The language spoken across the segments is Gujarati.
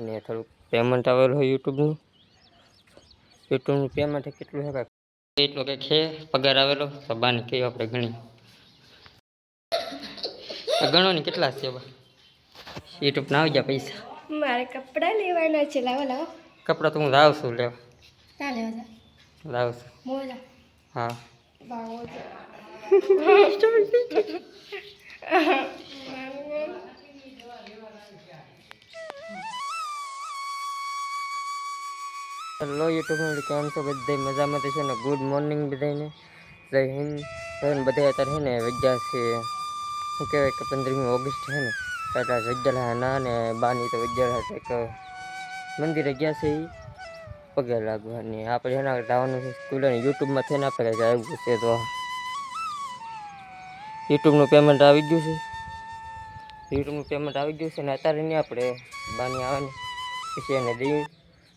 ને થોડુંક પેમેન્ટ આવેલું હોય યુટ્યુબનું પેમેન્ટ કેટલું છે એટલો કંઈક છે પગાર આવેલો તો બાને કહ્યું આપણે ગણી ગણો ને કેટલા છે યુટ્યુબના આવી ગયા પૈસા મારે કપડાં લેવાના છે. લાવો લાવો કપડાં તો હું લાવ છું લેવા. ક્યાં લેવા જા લાવ છું. મોજા હા બાવો હેલો યુટ્યુબ કેમ છો બધા મજામાં છે ને ગુડ મોર્નિંગ બધાને જય હિન્દ. બધા અત્યારે છે ને વૈદ્યા છે શું કહેવાય કે 15મી ઓગસ્ટ છે ને એટલે વૈદ્યા ના ને બાની તો વૈદ્યા કંઈક મંદિરે ગયા છે એ પગે લાગવાની આપણે એના જવાનું છે સ્કૂલે યુટ્યુબમાં થઈને આપણે કંઈક આવ્યું છે તો યુટ્યુબનું પેમેન્ટ આવી ગયું છે ને અત્યારે નહીં આપણે બાની આવવાની પછી એને દઈ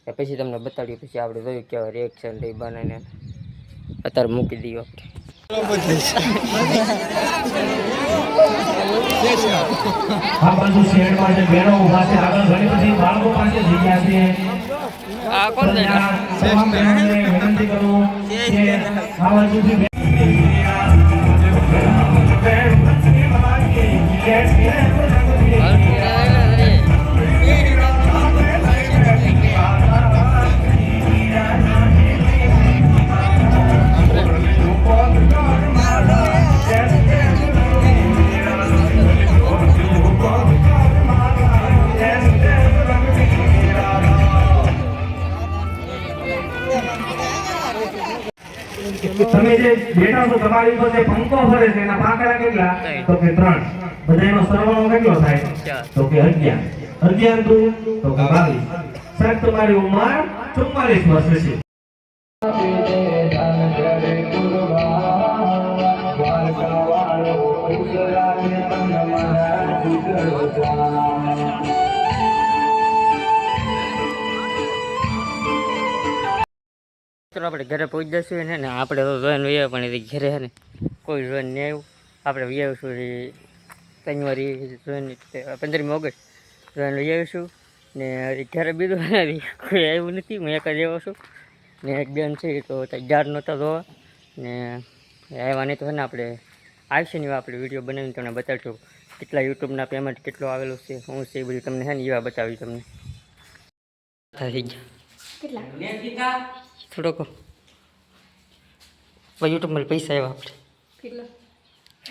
પછી તમને બતાડ્યું પછી આપણે જોયું કેવા રિએક્શન લઈ બનાવીને અત્યારે મૂકી દઈએ આપણે. આ બાજુ શેડ પાસે બેનો ઊભા છે આગળ ઘણી બધી બાળકો પાસે જગ્યા છે. આ કોણ છે તમામ બહેનોને વિનંતી કરું કે આ બાજુથી તમે જે બેઠા છો તમારી ઉપર જે પંખો ફરે છે એના પાંખડા કેટલા તો કે 3 બધાનો સરવાળો કેટલો થાય તો કે 11 11 તો કે 22 સાહેબ તમારી ઉંમર 44 વર્ષ છે. આપણે ઘરે પહોંચી જશું ને આપણે તો જોઈને વૈયા પણ એ ઘરે છે ને કોઈ જોઈને નહીં આવ્યું આપણે વૈ આવીશું જાન્યુઆરી જોઈને 15મી ઓગસ્ટ જોઈને વૈ આવીશું ને ઘરે બીજું કોઈ આવ્યું નથી હું એક જ આવ્યો છું ને એક બેન છે તો તૈયાર નહોતા જોવા ને આવ્યા નહીં તો છે ને આપણે આવશે ને આપણે વિડીયો બનાવીને તમને બતાવીશું કેટલા યુટ્યુબના પેમેન્ટ કેટલું આવેલું છે શું છે એ બધું તમને છે ને એવા બતાવી તમને થઈ ગયા થોડોક યુટ્યુબમાં પૈસા આવ્યા આપણે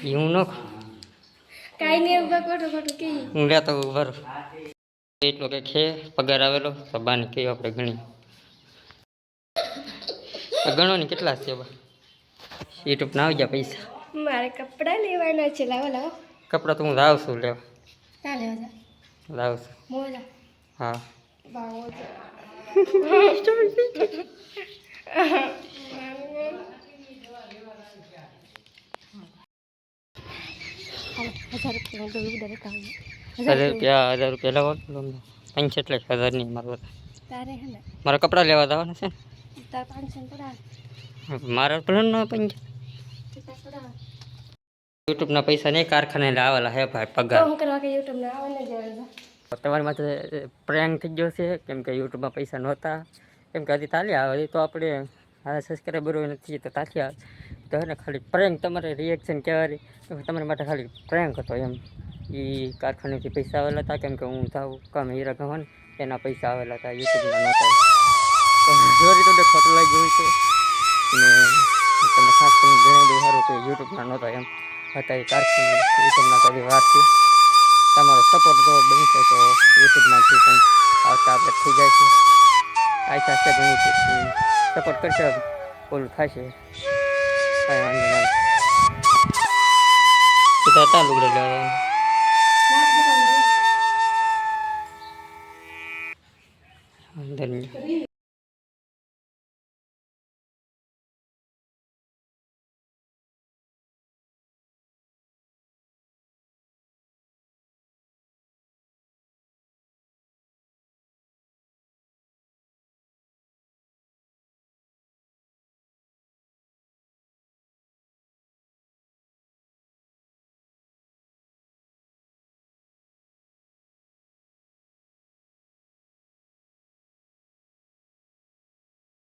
એ હું ન કાઈ નહીં ખોટું કે હું લેતો બરો એટલો કંઈક છે પગાર આવેલો તો બાને કહ્યું આપણે ગણી ગણો ને કેટલા છે યુટ્યુબના આવી ગયા પૈસા મારે કપડાં લેવાના છે. લાવો લાવો કપડાં તો હું લાવ છું લેવા. ક્યાં લેવા જા લાવ છું. મોજા હા બાવો ₹1000 લાવો 65,000 મારા કપડાં લેવા જવાના છે તાર 500 પડા મારા પ્લાન યુટ્યુબના પૈસા નહીં કારખાને આવેલા હે ભાઈ પગાર હું કરવા કે યુટ્યુબ ને આવવાને જ તમારી માથે પ્રેન્ક થઈ ગયો છે કેમ કે યુટ્યુબમાં પૈસા નહોતા કેમ કે હજી તાલી આવે તો આપણે હારા સબસ્ક્રાઈબરો નથી તો તાલી આવે તો હે ને ખાલી પ્રેન્ક તમારે રિએક્શન કહેવાય તમારા માટે ખાલી પ્રેન્ક હતો એમ એ કારખાનેથી પૈસા આવેલા હતા કેમ કે હું થાવ કામ હીરા ગવાન એના પૈસા આવેલા હતા યુટ્યુબના નહોતા તો જોરી તો ફોટો લઈ જોઈ છે ને તમને ખાસ કરીને જણાવી દઉં સારું કે યુટ્યુબના નહોતા એમ હતા એ કારખાને યુટ્યુબના કદી વાર છે તમારો સપોર્ટ જો બનશે તો યુટ્યુબમાંથી પણ આવતા આપણે થઈ જાય છે આશા છે ઘણી છે સપોર્ટ કરશે ઓલું થશે કાંઈ વાંધો નહીં બધા હતા લુગડે લેવા વાંધો નહીં